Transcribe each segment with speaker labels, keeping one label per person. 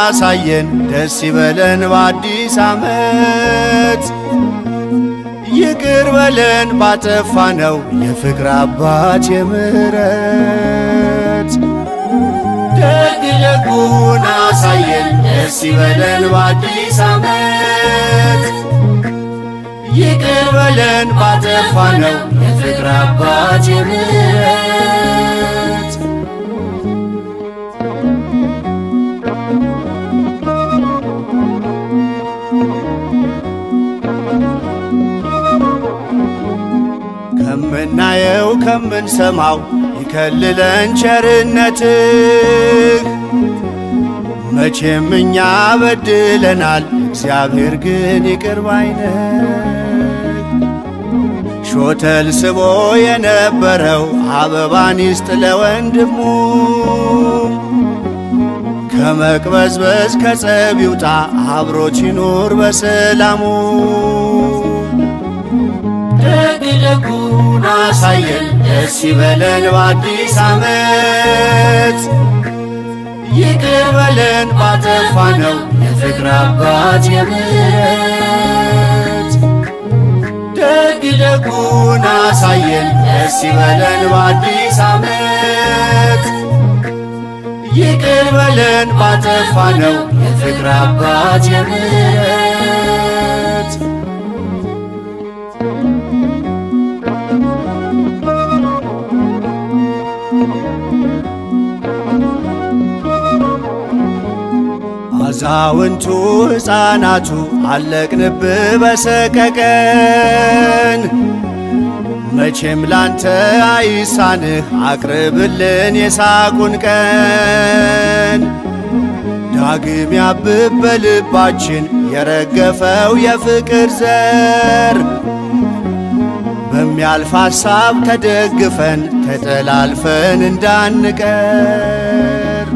Speaker 1: አሳየን ደስ ይበለን በአዲስ ዓመት። ይቅር በለን ባጠፋነው የፍቅር አባት የምሕረት። ደግ ደጉን አሳየን ደስ ይበለን በአዲስ ዓመት። ይቅር በለን ባጠፋነው የፍቅር አባት የምሕረት። ከምናየው ከምንሰማው ይከልለን ቸርነትህ። መቼም እኛ በድለናል፣ እግዚአብሔር ግን ይቅር ባይ ነው። ሾተል ስቦ የነበረው አበባን ይስጥ ለወንድሙ። ከመቅበዝበዝ ከጸብ ይውጣ አብሮት ይኑር በሰላሙ። ደግ ደጉን አሳየን ደስ ይበለን በአዲስ ዓመት። ይቅር በለን ባጠፋነው የፍቅር አባት የምሕረት። ደግ ደጉን አሳየን ደስ ይበለን በአዲስ ዓመት። ይቅር በለን ባጠፋነው የፍቅር አባት የምሕረት። አዛውንቱ ሕፃናቱ አለቅንብ በሰቀቀን። መቼም ላንተ አይሳንህ አቅርብልን የሳቁን ቀን። ዳግም ያብብ በልባችን የረገፈው የፍቅር ዘር። በሚያልፍ ሐሳብ ተደግፈን ተጠላልፈን እንዳንቀር።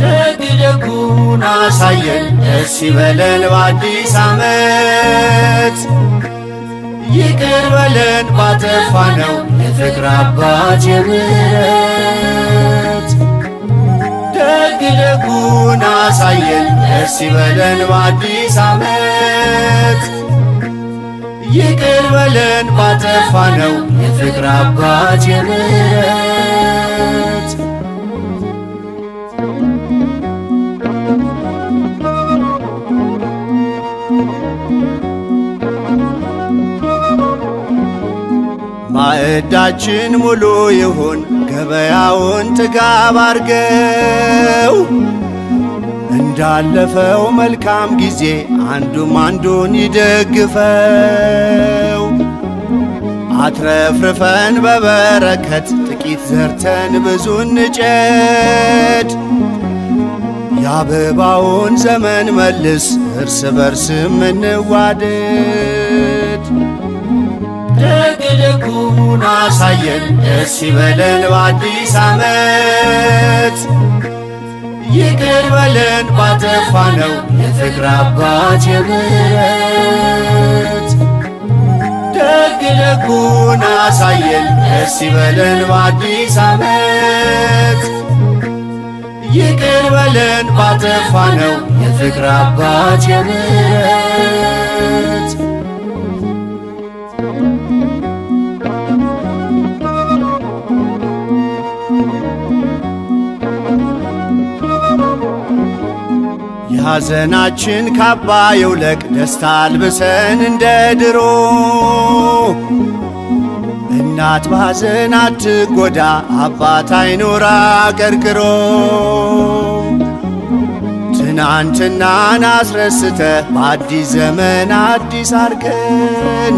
Speaker 1: ደግ ደጉን አሳየን ደስ ይበለን በአዲስ ዓመት። ይቅር በለን ባጠፋነው የፍቅር አባት የምሕረት። ደግ ደጉን አሳየን ደስ ይበለን በአዲስ ዓመት። ይቅር በለን ባጠፋነው የፍቅር አባት የምሕረት። ማዕዳችን ሙሉ ይሁን ገበያውን ጥጋብ አርገው። እንዳለፈው መልካም ጊዜ አንዱም አንዱን ይደግፈው። አትረፍርፈን በበረከት ጥቂት ዘርተን ብዙ እንጨድ። የአበባውን ዘመን መልስ እርስ በርስም እንዋደድ። ደግ ደጉን አሳየን ደስ ይበለን በአዲስ ዓመት። ይቅር በለን ባጠፋነው የፍቅር አባት የምሕረት። ደግ ደጉን አሳየን ደስ ይበለን በአዲስ ዓመት። ይቅር በለን ባጠፋነው የፍቅር አባት የምሕረት። የሐዘናችን ካባ ይውለቅ ደስታ አልብሰን እንደ ድሮ። እናት ባዘን አትጎዳ አባት አይኑራ ቀርቅሮ። ትናንትናን አስረስተ በአዲስ ዘመን አዲስ አርገን።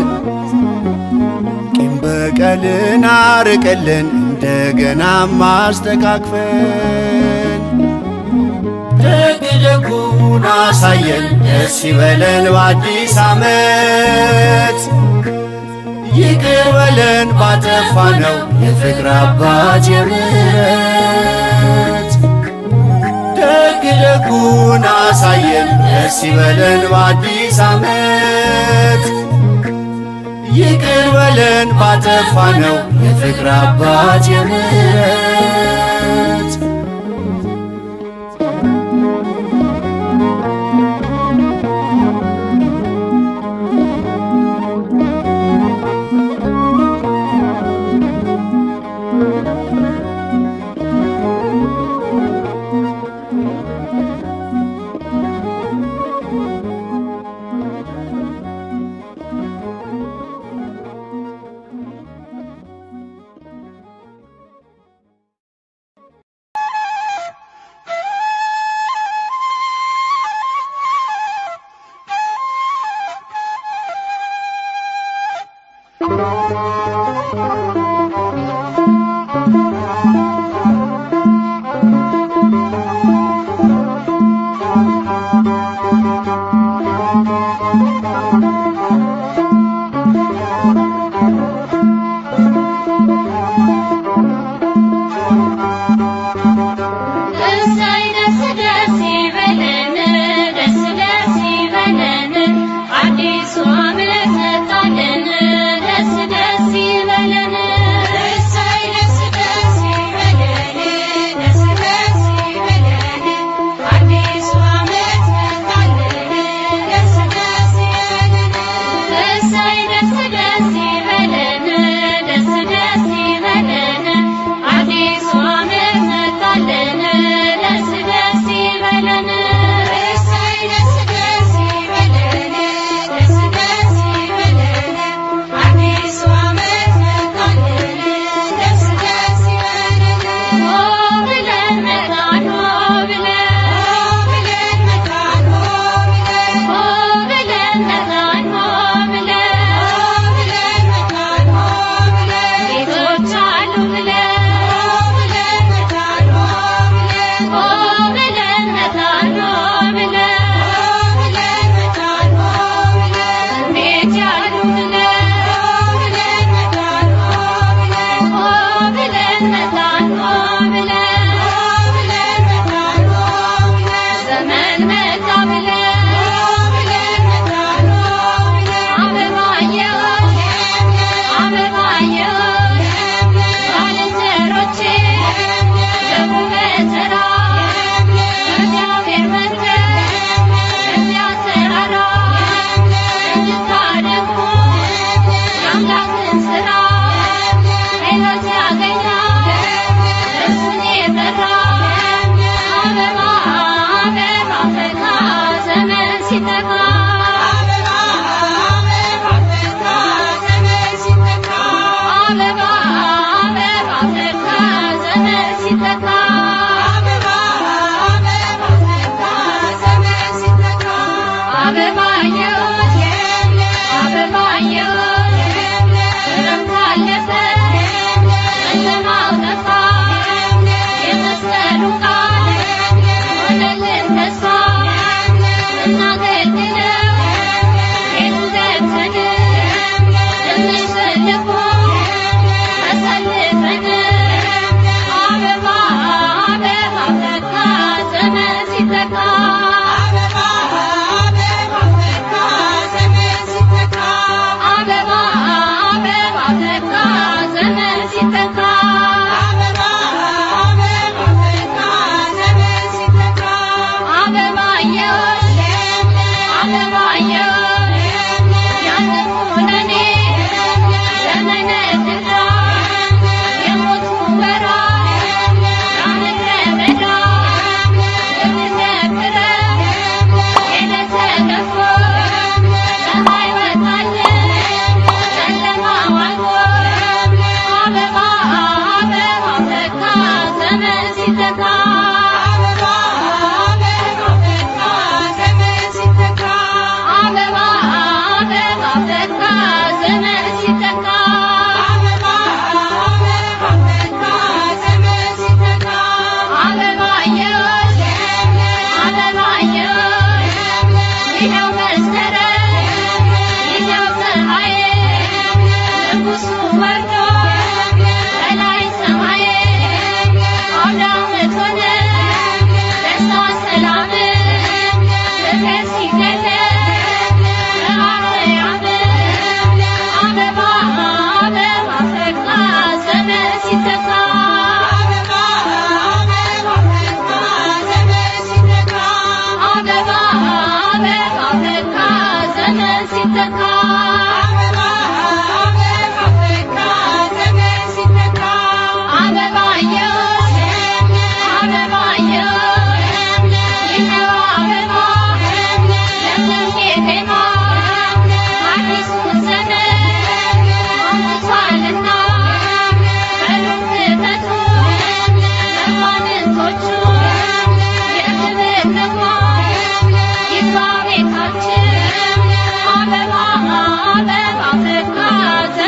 Speaker 1: ቂም በቀልን አርቅልን እንደገናም አስተካክፈን። ደግ ደጉን አሳየን ደስ ይበለን በአዲስ ዓመት። ይቅር በለን ባጠፋነው የፍቅር አባት የምሕረት። ደግ ደጉን አሳየን ደስ ይበለን በአዲስ ዓመት። ይቅር በለን ባጠፋነው የፍቅር አባት የምሕረት።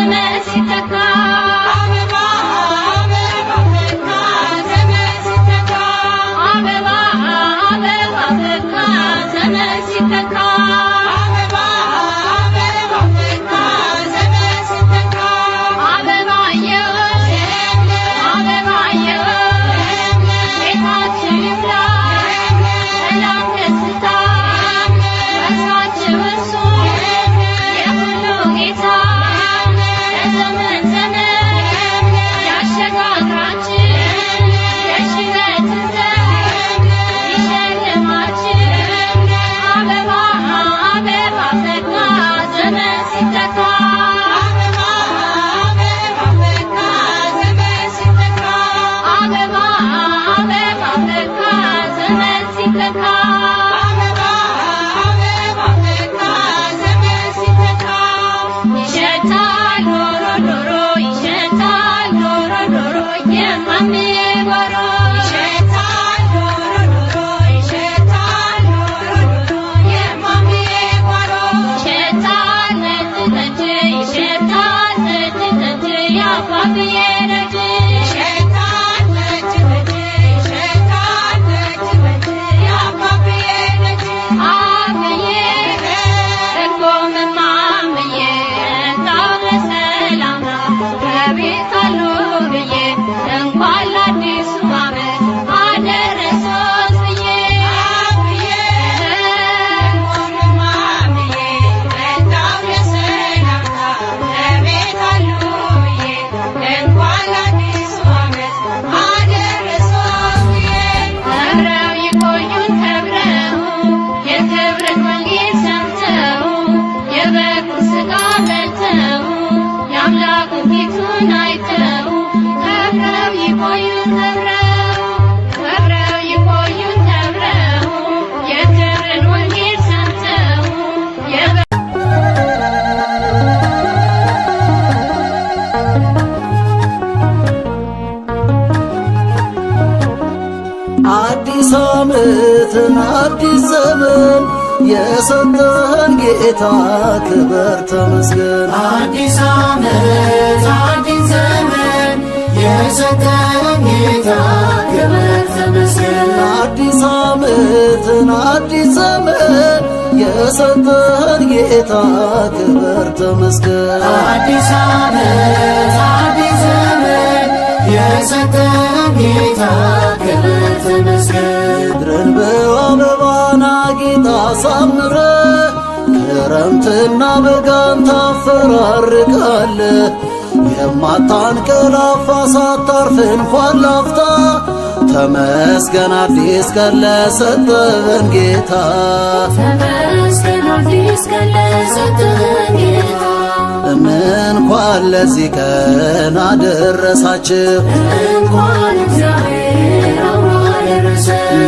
Speaker 2: ዘመን ሲተካ አበባ አበባ ፈካ ዘመን ሲተካ አበባ አበባ ፈካ ዘመን ሲተካ አበባ አበባ ፈካ ዘመን ሲተካ አበባየሁ አበባየሁ ቤታችሁ ይፍላ ሰላም ደስታ ተስፋችሁ እርሱ የሁሉ ጌታ ለዘመን ዘመን ያሸጋግራችሁ የሽረትን ዘመን ይሸልማችሁ አበባ አበባ ፈካ ዘመን ሲተካ አበባ አበባ ፈካ ዘመን ሲተካ አበባ አበባ ፈካ ዘመን ሲተካ አበባ አበባ ፈካ ዘመን ሲተካ ይሸታል ዶሮ ዶሮ ይሸታል ዶሮ ዶሮ የማሜ ጓሮ ይሸታል ዶሮ ዶሮ ይሸታል ዶሮ ዶሮ የማሜ ጓሮ ይሸታል ነጭ ጠጅ ይሸታል ነጭ ጠጅ የአባብዬ ደጅ ይሸታል ነጭ ጠጅ ይሸታል ነጭ ጠጅ የአባብዬ ደጅ አብዬ ደግሞም እማምዬ እንታው በሰላም በቤት አሉ ብዬ እንኳን ለአዲሱ ዓመት አደረሶት ብዬ አብዬ ደግሞም እማምዬ እንታው በሰላም በቤት አሉ ብዬ እንኳን ለአዲሱ ዓመት አደረሶት ብዬ አብረው ይቆዩን ከብረው የክብርን ወንጌል ሰምተው የበጉን ሥጋ በልተው የአምላኩን ፊቱን አይተው ከብረው ይቆዩን ከብረው ይቆዩን ከብረው የክብርን ወንጌል ሰምተው
Speaker 3: አዲስ ዓመትን አዲስ ዘመን የሰጠን ጌታ ክብር ተመስገን።
Speaker 1: አዲስ ዓመት አዲስ ዘመን የሰጠን ጌታ ክብር ተመስገን።
Speaker 3: አዲስ ዓመትን አዲስ ዘመን የሰጠን ጌታ ክብር ተመስገን።
Speaker 1: አዲስ ዓመት አዲስ ዘመን የሰጠን ጌታ ክብር ተመስገን።
Speaker 3: ምድርን በአበባና ጌታ አሳምረ ክረምትና በጋን ታፈራርቃለ የማታንቀላፋ ሳታርፍ እንኳን ላፍታ ተመስገን አዲስ ቀን ለሰጠን ጌታ
Speaker 2: ተመስገን አዲስ ቀን ለሰጠን ጌታ
Speaker 3: እንኳን ለዚህ ቀን አደረሳችሁ
Speaker 2: እንኳን እግዚአብሔር አብሮ አደረሰን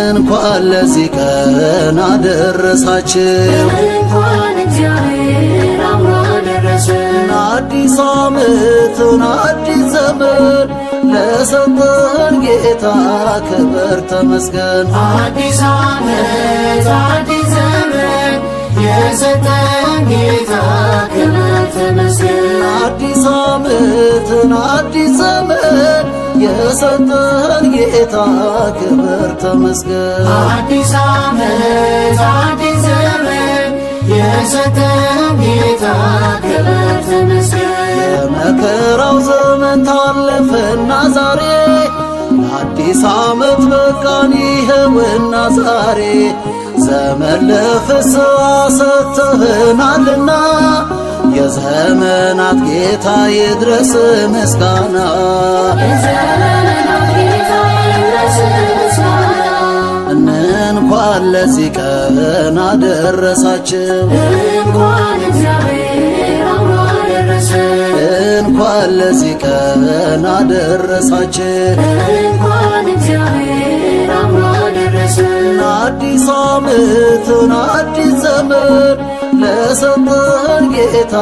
Speaker 3: እንኳን ለዚህ ቀን አደረሳችሁ
Speaker 2: እንኳን እግዚአብሔር አብሮ አደረሰን
Speaker 3: አዲስ ዓመትን አዲስ ዘመን ለሰጠን ጌታ ክብር ተመስገን።
Speaker 1: አዲስ ዓመት አዲስ ዘመን የሰጠን ጌታ ክብር ተመስገን።
Speaker 3: አዲስ ዓመትን አዲስ ዘመን የሰጠን ጌታ ክብር ተመስገን።
Speaker 1: አዲስ ዓመት አዲስ ዘመን የሰጠን ጌታ ክብር ተመስገን።
Speaker 3: የመከራው ዘመን ታለፈና ዛሬ አዲስ ዓመት በቃን ይኸውና ዛሬ ዘመን ለፍስሐ ሰጥተህናልና የዘመናት ጌታ ይድረስ ምስጋና
Speaker 2: የዘመናት ጌታ ይድረስ ምስጋና
Speaker 3: እንኳን ለዚህ ቀን አደረሳችሁ
Speaker 2: እንኳን እግዚአብሔር አብሮ አደረሰን
Speaker 3: እንኳን ለዚህ ቀን አደረሳችሁ
Speaker 2: እንኳን እግዚአብሔር አብሮ አደረሰን
Speaker 3: አዲስ ዓመትን አዲስ ዘመን ለሰጠን ጌታ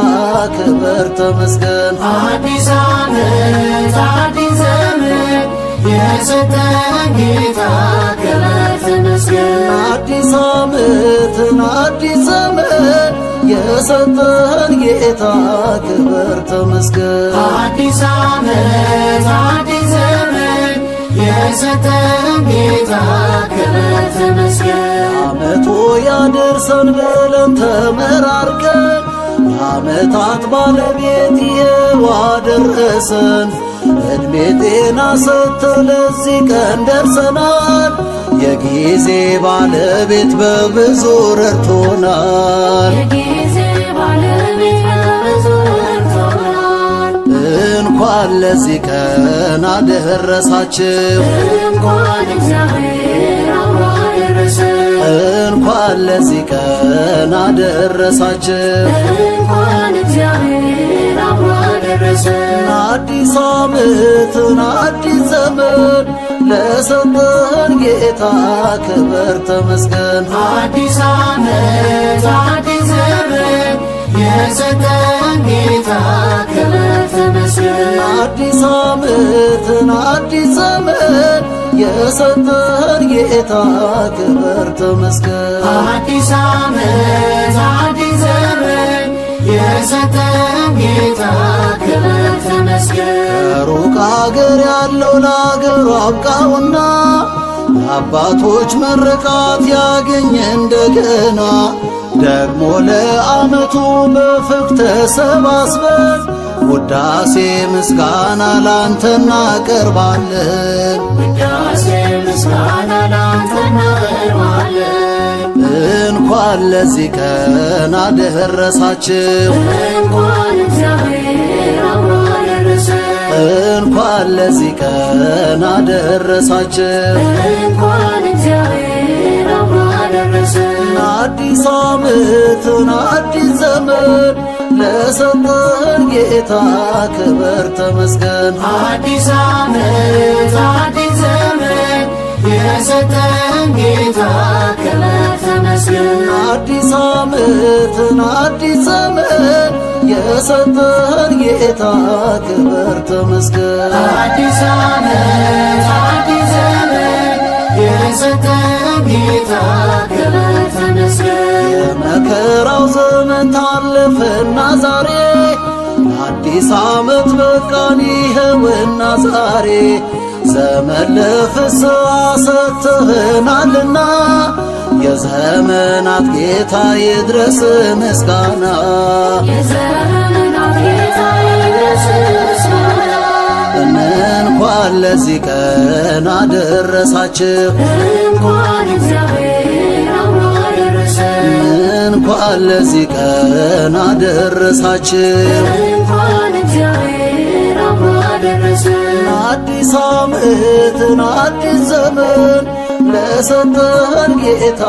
Speaker 3: ክብር ተመስገን።
Speaker 1: አዲስ ዓመት አዲስ ዘመን የሰጠን ጌታ ክብር ተመስገን።
Speaker 3: አዲስ ዓመትን አዲስ ዘመን የሰጠን ጌታ ክብር ተመስገን።
Speaker 2: አዲስ ዓመት አዲስ ዘመን የሰጠን ጌታ ክብር ተመስገን።
Speaker 3: ዓመቱ ያድርሰን ብለን ተመራርቀን የዓመታት ባለቤት ይኸው አደረሰን። ዕድሜ ጤና ሰጥቶ ለዚህ ቀን ደርሰናል። የጊዜ ባለቤት በብዙ ረድቶናል።
Speaker 2: የጊዜ ባለቤት በብዙ ረድቶናል።
Speaker 3: እንኳን ለዚህ ቀን አደረሳችሁ።
Speaker 2: እንኳን እግዚአብሔር አብሮ አደረሰን።
Speaker 3: እንኳን ለዚህ ቀን አደረሳችሁ።
Speaker 2: እንኳን እግዚአብሔር አብሮ አደረሰን።
Speaker 3: አዲስ ዓመትን አዲስ ዘመን ለሰጠን ጌታ ክብር ተመስገን።
Speaker 2: አዲስ ዓመት አዲስ ዘመን የሰጠን ጌታ ክብር ተመስገን።
Speaker 3: አዲስ ዓመትን አዲስ ዘመን የሰጠን ጌታ ክብር ተመስገን።
Speaker 2: አዲስ ዓመት አዲስ ዘመን የሰጠን ጌታ ክብር ተመስገን።
Speaker 3: ከሩቅ አገር ያለው ለአገሩ አብቃውና የአባቶች ምርቃት ያገኘ እንደገና ደግሞ ለዓመቱ በፍቅር ተሰባስበን ውዳሴ ምስጋና ላንተ እናቀርባለን።
Speaker 2: ውዳሴ ምስጋና ላንተ እናቀርባለን።
Speaker 3: እንኳን ለዚህ ቀን አደረሳችሁ።
Speaker 2: እንኳን እግዚአብሔር አብሮ አደረሰን።
Speaker 3: እንኳን ለዚህ ቀን አደረሳችሁ።
Speaker 2: እንኳን እግዚአብሔር አብሮ አደረሰን።
Speaker 3: አዲስ ዓመትን አዲስ ዘመን ለሰጠን ጌታ ክብር ተመስገን።
Speaker 2: አዲስ ዓመት አዲስ ዘመን የሰጠን ጌታ ክብር ተመስገን።
Speaker 3: አዲስ ዓመትን አዲስ ዘመን የሰጠን ጌታ ክብር ተመስገን።
Speaker 2: አዲስ ዓመት አዲስ ዘመን የሰጠን ጌታ ክብር ተመስገን።
Speaker 3: የመከራው ዘመን ታለፈና ዛሬ አዲስ ዓመት በቃን ይኸውና ዛሬ ዘመን ለፍስሐ ሰጥተኸናልና የዘመናት ጌታ ይድረስ ምስጋና።
Speaker 2: የዘመናት ጌታ ይድረስ ምስጋና።
Speaker 3: እንኳን ለዚህ ቀን አደረሳችሁ።
Speaker 2: እንኳን እግዚአብሔር አብሮ አደረሰን።
Speaker 3: እንኳን ለዚህ ቀን አደረሳችሁ።
Speaker 2: እንኳን እግዚአብሔር አብሮ አደረሰን።
Speaker 3: አዲስ ዓመትን አዲስ ዘመን ለሰጠን ጌታ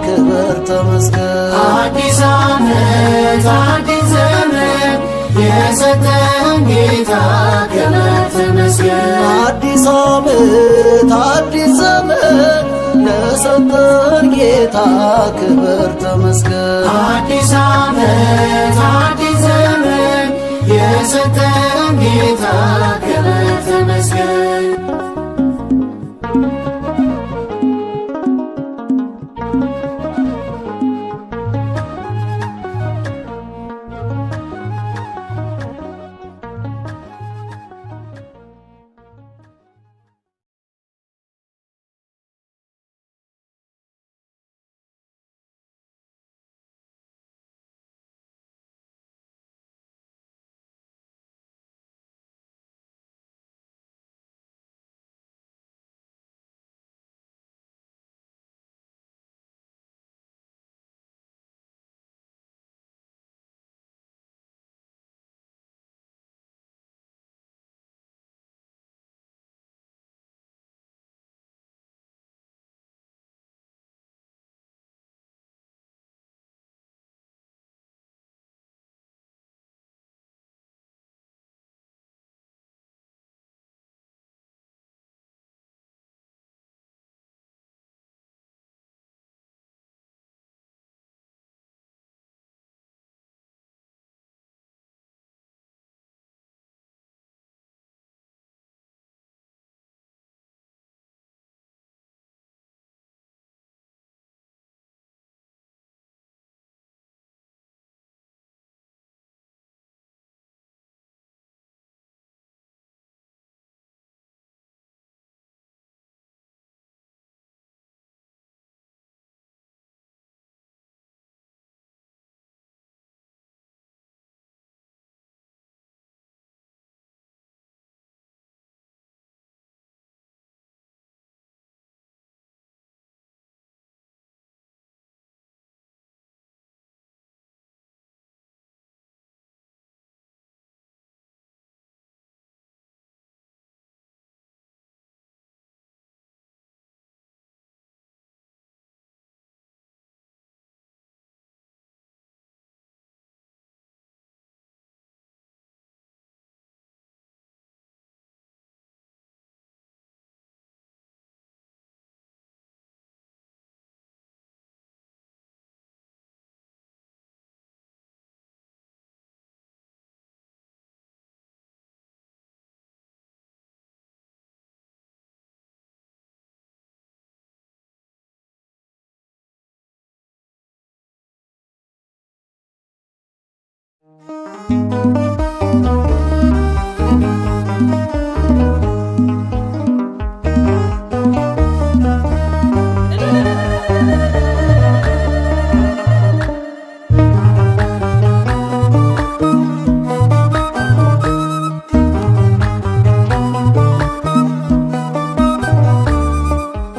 Speaker 3: ክብር ተመስገን።
Speaker 2: አዲስ ዓመት አዲስ ዘመን የሰጠን ጌታ ክብር ተመስገን።
Speaker 3: አዲስ ዓመት አዲስ ዘመን ለሰጠን ጌታ ክብር ተመስገን።
Speaker 2: አዲስ ዓመት አዲስ ዘመን የሰጠን ጌታ ክብር ተመስገን።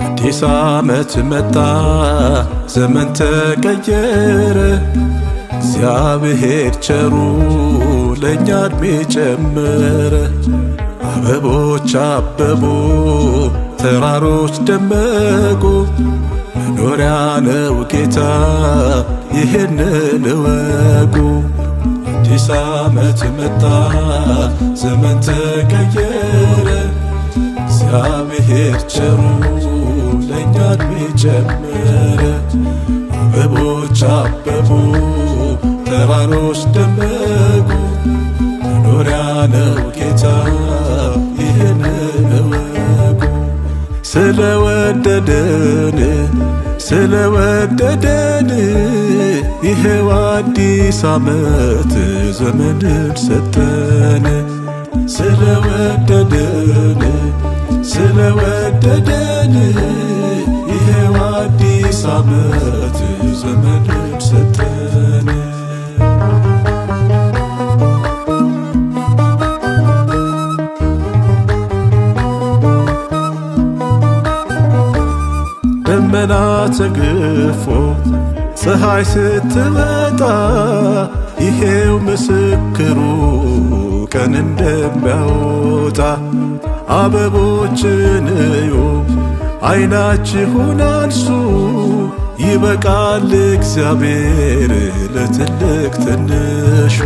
Speaker 4: አዲስ ዓመት መጣ ዘመን ተቀየረ እግዚአብሔር ቸሩ ለእኛ ዕድሜ ጨመረ። አበቦች አበቡ ተራሮች ደመቁ መኖሪያ ነው ጌታ ይህንን እወቁ። አዲስ ዓመት መጣ ዘመን ተቀየረ እግዚአብሔር ቸሩ ለእኛ ዕድሜ ጨመረ። አበቦች አበቡ ተራሮች ደመቁ መኖሪያ ነው ጌታ ይህንን እወቁ። ስለወደደን ይሄው አዲስ ዓመት ዘመንን ሰጠን። ስለወደደን ይሄው አዲስ ዓመት ዘመንን ሰጠን። ደመና ተገፎ ፀሐይ ስትወጣ ይሄው ምስክሩ ቀን እንደሚያወጣ። አበቦችን እዩ ዓይናችሁን አንሱ ይበቃል እግዚአብሔር ለትልቅ ትንሹ።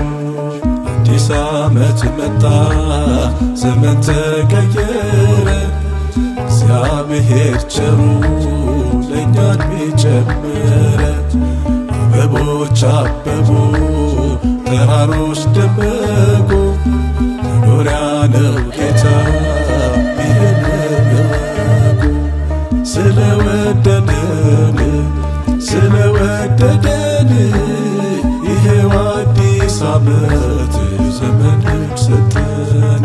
Speaker 4: አዲስ ዓመት መጣ ዘመን ተቀየረ እግዚአብሔር ቸሩ ለእኛ ዕድሜ ጨመረ። አበቦች አበቡ ተራሮች ደመቁ መኖሪያ ነው ጌታ ይህንን እወቁ። ስለወደደን ይሄው አዲስ ዓመት ዘመንን ሰጠን።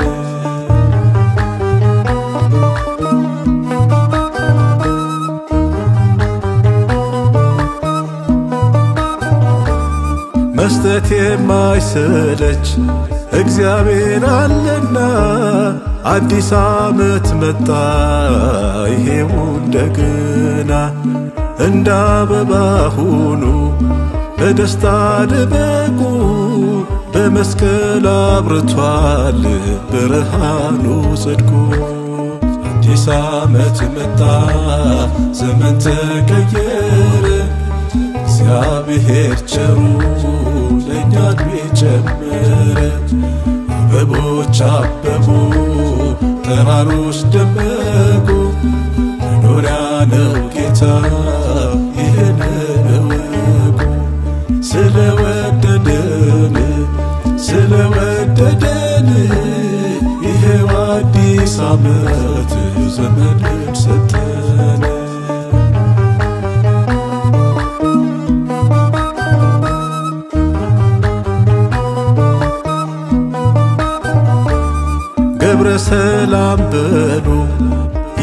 Speaker 4: መስጠት የማይሰለች እግዚአብሔር አለና አዲስ ዓመት መጣ ይሄው እንደገና። እንደ አበባ ሁኑ በደስታ ድመቁ በመስቀል አብርቷል ብርሃኑ ጽድቁ። አዲስ ዓመት መጣ ዘመን ተቀየረ እግዚአብሔር ቸሩ ለእኛ ዕድሜ ጨመረ። አበቦች አበቡ ተራሮች ደመቁ መኖሪያ ነው ጌታ ይህንን እወቁ። ስለወደደን ይሄው አዲስ ዓመት ዘመንን ሰጠን። ገብረ ሰላም በሉ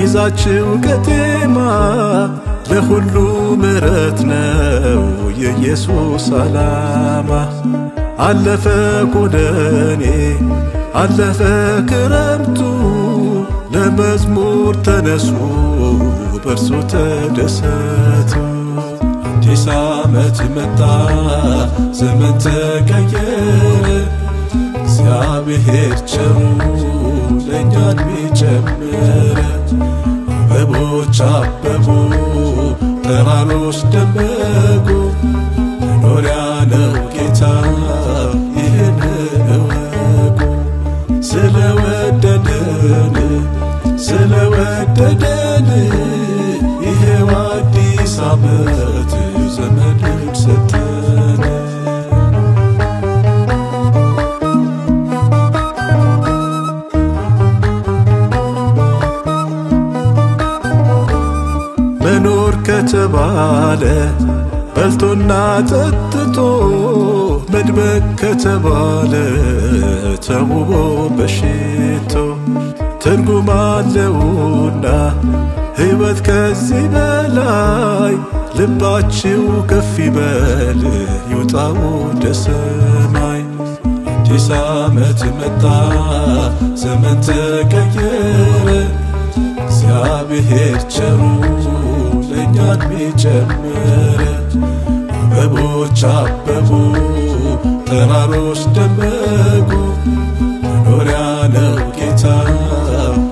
Speaker 4: ይዛችው ቀጤማ ለሁሉ ምሕረት ነው የኢየሱስ ዓላማ። አለፈ ጎደኔ አለፈ ክረምቱ ለመዝሙር ተነሱ በእርሱ ተደሰቱ። አዲስ ዓመት መጣ ዘመን ተቀየረ እግዚአብሔር ቸሩ ለእኛ ዕድሜ ጨመረ። አበቦች አበቡ ተራሮች ደመቁ መኖሪያ ነው ጌታ ይህንን እወቁ። ስለወደደን ይሄው አዲስ ዓመት ዘመንን ሰጠን። መኖር ከተባለ በልቶና ጠጥቶ መድመቅ ከተባለ ተውቦ በሽቶ ትርጉም አለውና ሕይወት ከዚህ በላይ ልባችሁ ከፍ ይበል ይውጣው ወደ ሰማይ። አዲስ ዓመት መጣ ዘመን ተቀየረ እግዚአብሔር ቸሩ ለእኛ ዕድሜ ጨመረ። አበቦች አበቡ ተራሮች ደመቁ መኖሪያ ነው ጌታ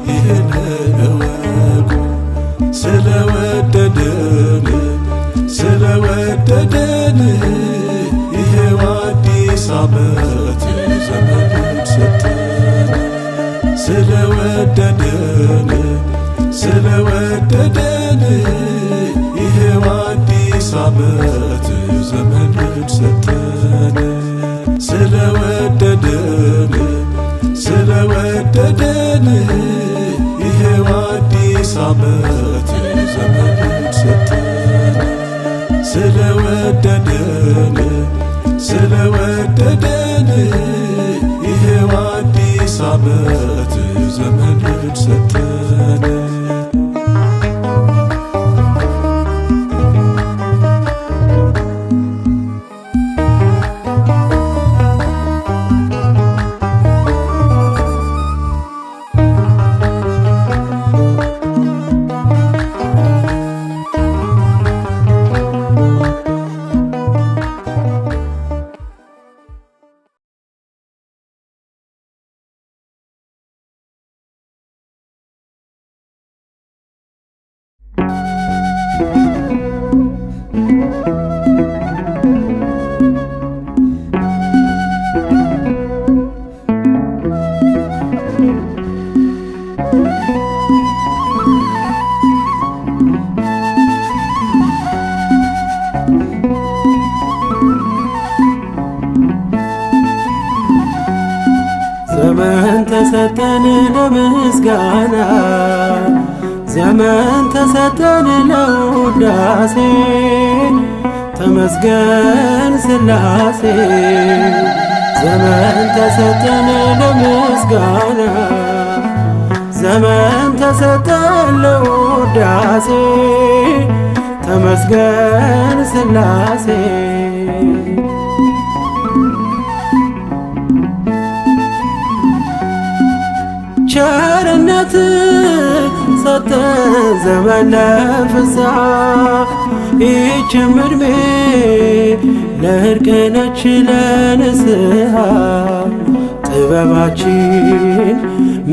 Speaker 4: ይህን እወቁ። ስለወደደን ይሄው አዲስ ዓመት ዘመኑን ሰጠን። ስለወደደን ይሄው አዲስ ዓመት ዘመኑን ሰጠን። ስለወደደን ይሄው አዲስ ዓመት ዘመኑን ሰጠን። ስለወደደን ይሄው አዲስ ዓመት ዘመኑን ሰጠን።
Speaker 5: ዘመን ተሰጠን ለምስጋና ዘመን ተሰጠን ለውዳሴ ተመስገን ሥላሴ። ዘመን ተሰጠን ለምስጋና ዘመን ተሰጠን ለውዳሴ ተመስገን ሥላሴ። ቸርነት ሰጠን ዘመን ለፍስሐ ይህችም ዕድሜ ለእርቅ ነች ለንስሐ። ጥበባችን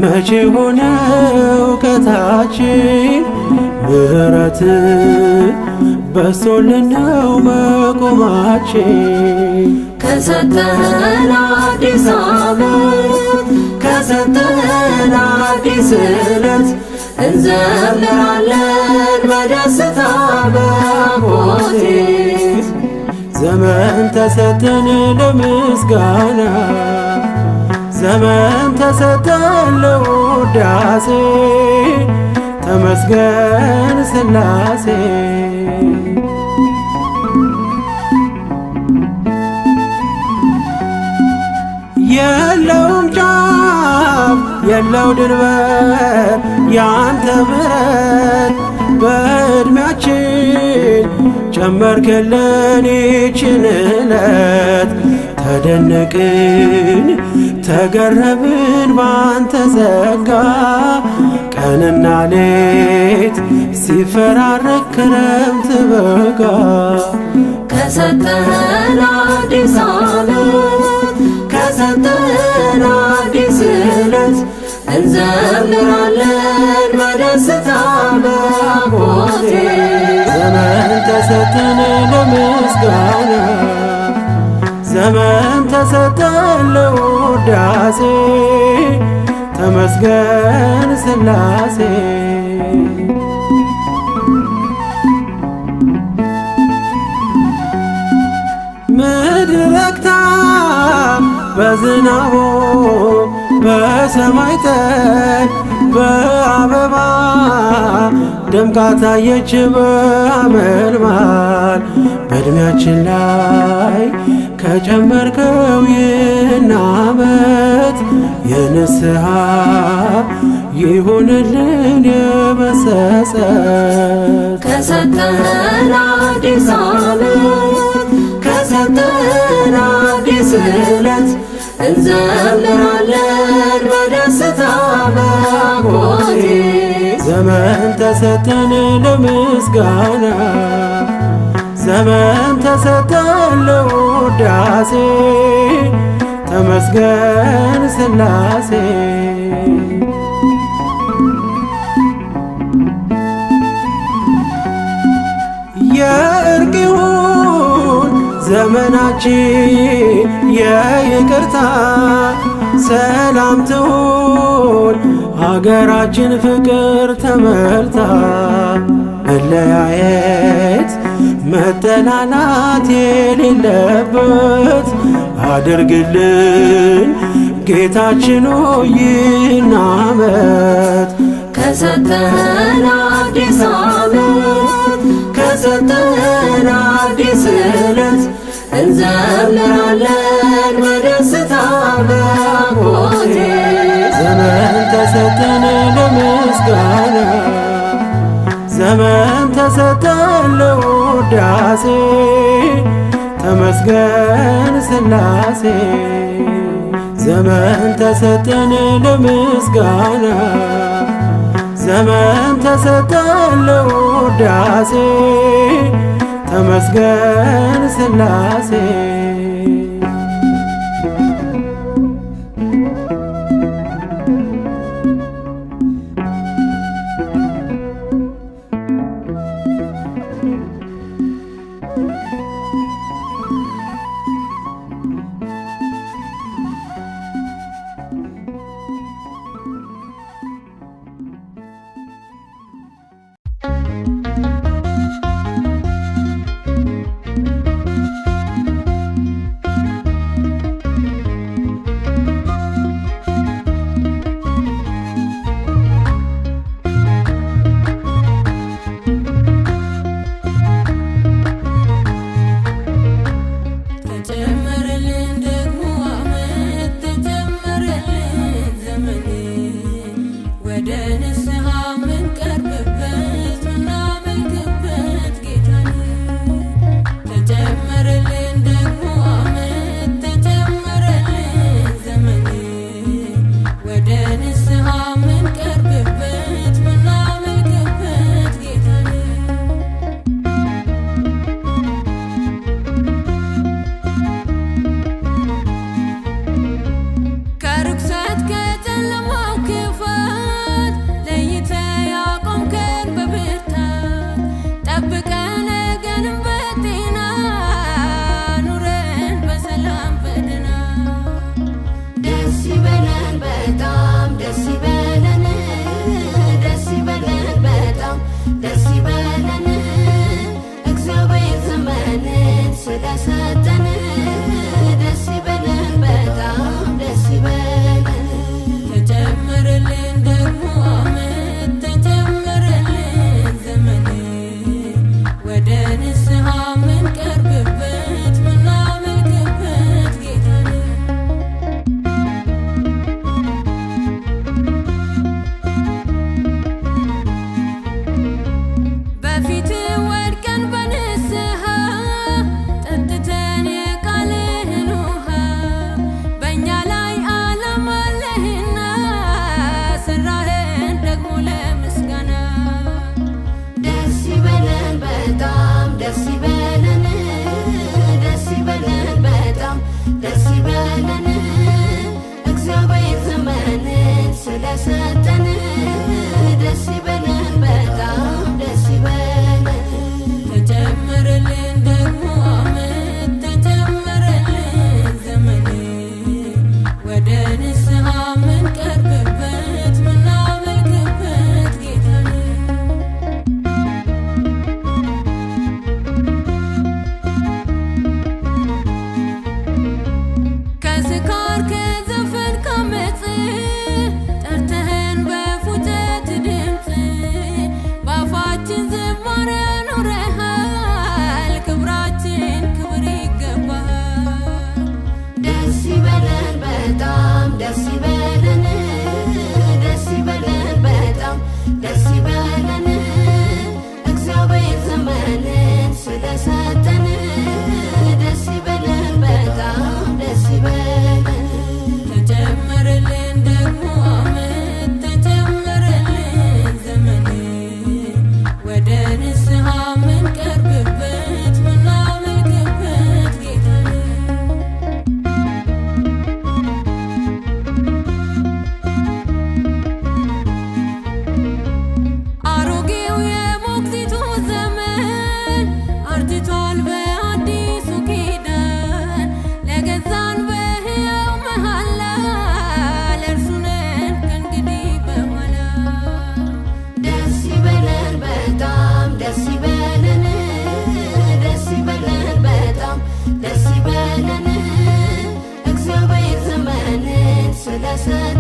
Speaker 5: መቼ ሆነ እውቀታችን ምሕረት በዝቶልን ነው መቆማችን።
Speaker 2: ከሰጠን አዲስ ዓመት ከሰጠን አዲስ ዕለት እንዘምራለን በደስታ በአምሮት።
Speaker 5: ዘመን ተሰጠን ለምስጋና ዘመን ተሰጠን ለውዳሴ ተመስገን ሥላሴ። የለውም ጫፍ የለው ድንበር ያንተ ምሕረት በዕድሜያችን ጨመርክልን ይችን ዕለት። ተደነቅን ተገረምን ባንተ ጸጋ ቀንና ሌት ሲፈራረቅ ክረምት በጋ።
Speaker 2: ከሰጠን አዲስ ዓመት ከሰጠን አዲስ ዕለት እንዘምራለን በደስታ በአምሮት።
Speaker 5: ዘመን ተሰጠን ለምስጋና ዘመን ተሰጠን ለውዳሴ ተመስገን ሥላሴ። ምድር ረክታ በዝናቡ በሰማይ ጠል በአበባ ደምቃ ታየች በአመልማል። በዕድሜያችን ላይ ከጨመርከው ይህን ዓመት የንስሐ ይሁንልን የመጸጸት
Speaker 2: ከሰጠን አዲስ ዓመት ከሰጠን አዲስ ዕለት እንዘምራለን በደስታ በአምሮቴ
Speaker 5: ዘመን ተሰጠን ለምስጋና ዘመን ተሰጠን ለውዳሴ ተመስገን ሥላሴ የእርቅ ይሁን ዘመናችን የይቅርታ ሰላም ትሁን ሀገራችን ፍቅር ተመልታ መለያየት መጠላላት የሌለበት አድርግልን ጌታችን ሆይ ይህን ዓመት
Speaker 2: ከሰጠን አዲስ ዓመት ከሰጠን አዲስ ዕለት እንዘምራለን በደስታ በአምሮቴ
Speaker 5: ዘመን ተሰጠን ለምስጋና ዘመን ተሰጠን ለውዳሴ ተመስገን ሥላሴ ዘመን ተሰጠን ለምስጋና ዘመን ተሰጠን ለውዳሴ ተመስገን ሥላሴ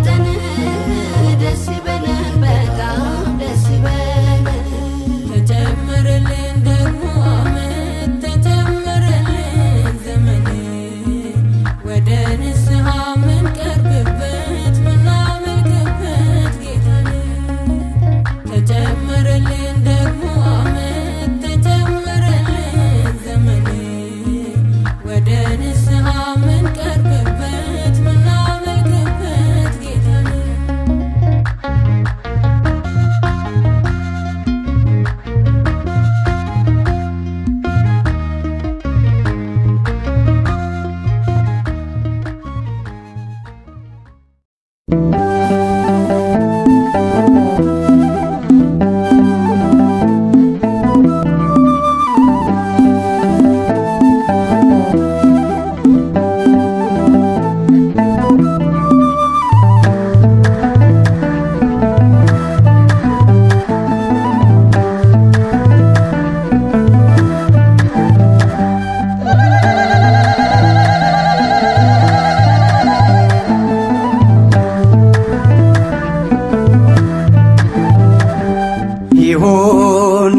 Speaker 2: ስለሰጠን ደስ ይበለን በጣም ደስ ይበለን።
Speaker 6: ተጨመረልን ደግሞ ዓመት ተጨመረልን ዘመን ወደ ንስሐ ምንቀርብበት ምናመልክበት ጌታን ተጨመረልን ደግሞ ዓመት ተጨመረልን ዘመን ወደ ንስሐ ምንቀርብበት ምናመልክበት ጌታን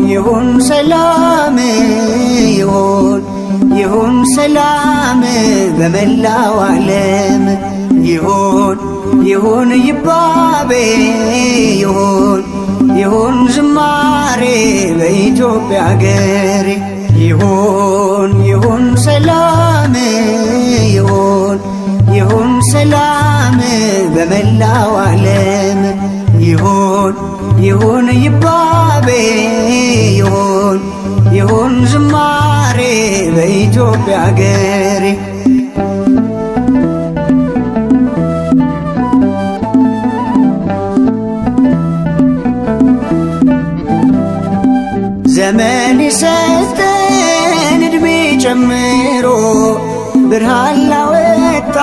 Speaker 1: ይሁን ሰላም ይሁን ሰላም በመላው ዓለም ይሁን ይባቤ ይሁን ዝማሬ በኢትዮጵያ አገር ይሁን ሰላም ይሁን ሰላም በመላው ዓለም ይሁን ይባቤ ይሁን ዝማሬ በኢትዮጵያ አገር ዘመን የሰጠን ዕድሜ ጨምሮ ብርሃን ላወጣ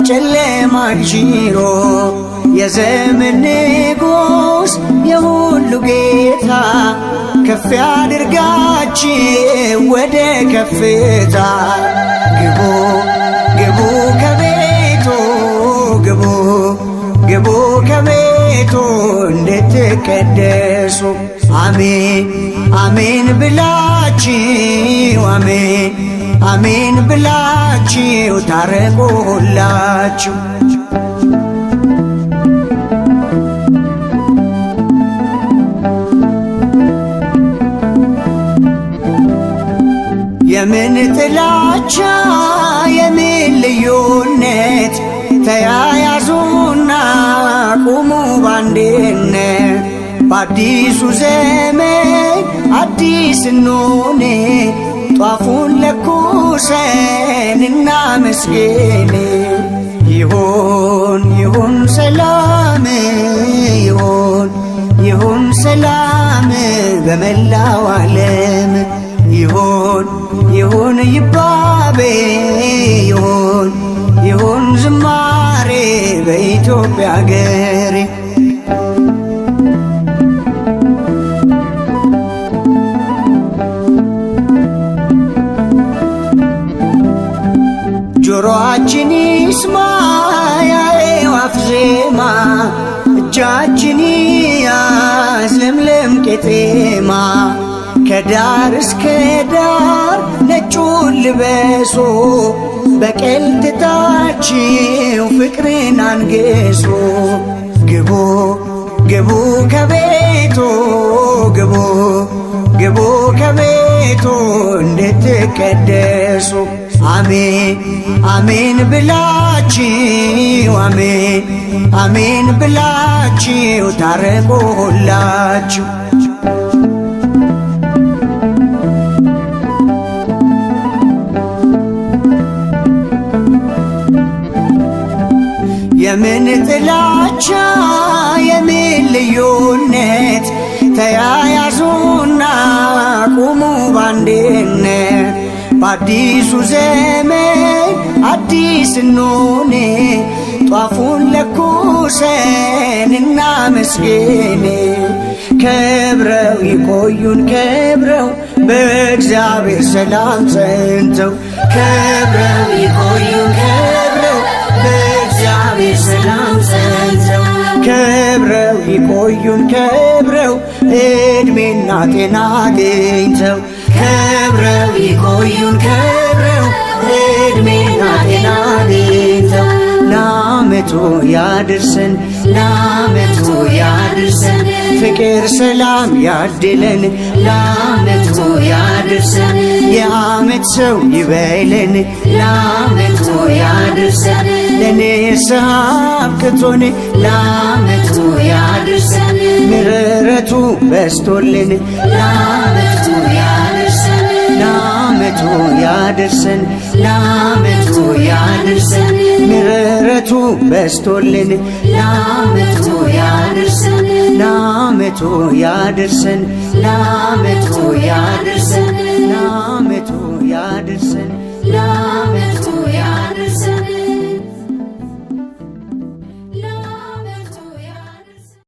Speaker 1: ጨለማን ሽሮ የዘመን ንጉሥ የሁሉ ጌታ ከፍ ያድርጋችሁ ወደ ከፍታ ግቡ ከቤቱ ግቡ ከቤቱ እንድትቀደሱ አሜን ብላችሁ አሜን ብላችሁ ታረቁ ሁላችሁ የምን ጥላቻ የምን ልዩነት ተያያዙና ቁሙ ባንድነት በአዲሱ ዘመን አዲስ እንሆን ጧፉን ለኩሰን እናመስግን ይሁን ሰላም ይሁን ሰላም በመላው ዓለም ይሁን ይባቤ ይሁን ዝማሬ በኢትዮጵያ አገር ጆሮአችን ይስማ የአዕዋፍ ዜማ እጃችን ያዝ ለምለም ቄጤማ ከዳር እስከ ዳር ነጩን ልበሶ በቀል ትታችሁ ፍቅርን አንግሶ ግቡ ከቤቱ ግቡ ከቤቱ እንድትቀደሱ አሜን ብላችሁ አሜን ብላችሁ ታረቁ ሁላችሁ የምን ጥላቻ የምን ልዩነት ተያያዙና ቁሙ ባንድነት በአዲሱ ዘመን አዲስ እንሆን ጧፉን ለኩሰን እናመስግን ከብረው ይቆዩን ከብረው በእግዚአብሔር ሰላም ጸንተው ከብረው ይቆዩን ከብረው በእግዚአብሔር
Speaker 7: በሰላም ጸንተው ከብረው ይቆዩን ከብረው ዕድሜና ጤና አግኝተው ከብረው ይቆዩን ከብረው ዕድሜና ጤና አግኝተው ለዓመቱ ያድርሰን ለዓመቱ ያድርሰን ፍቅር ሰላም ያድለን ለዓመቱ ያድርሰን የዓመት ሰው ይበለን ለዓመቱ ያድርሰን ለንስሐ አብቅቶን ለዓመቱ ያድርሰን ምሕረቱ በስቶልን ለዓመቱ ያድርሰን ለዓመቱ ያድርሰን ለዓመቱ ያድርሰን ምሕረቱ በስቶልን ለዓመቱ ያድርሰን ለዓመቱ ያድርሰን ለዓመቱ ያድርሰን ለዓመቱ ያድርሰን ለዓመቱ ያድርሰን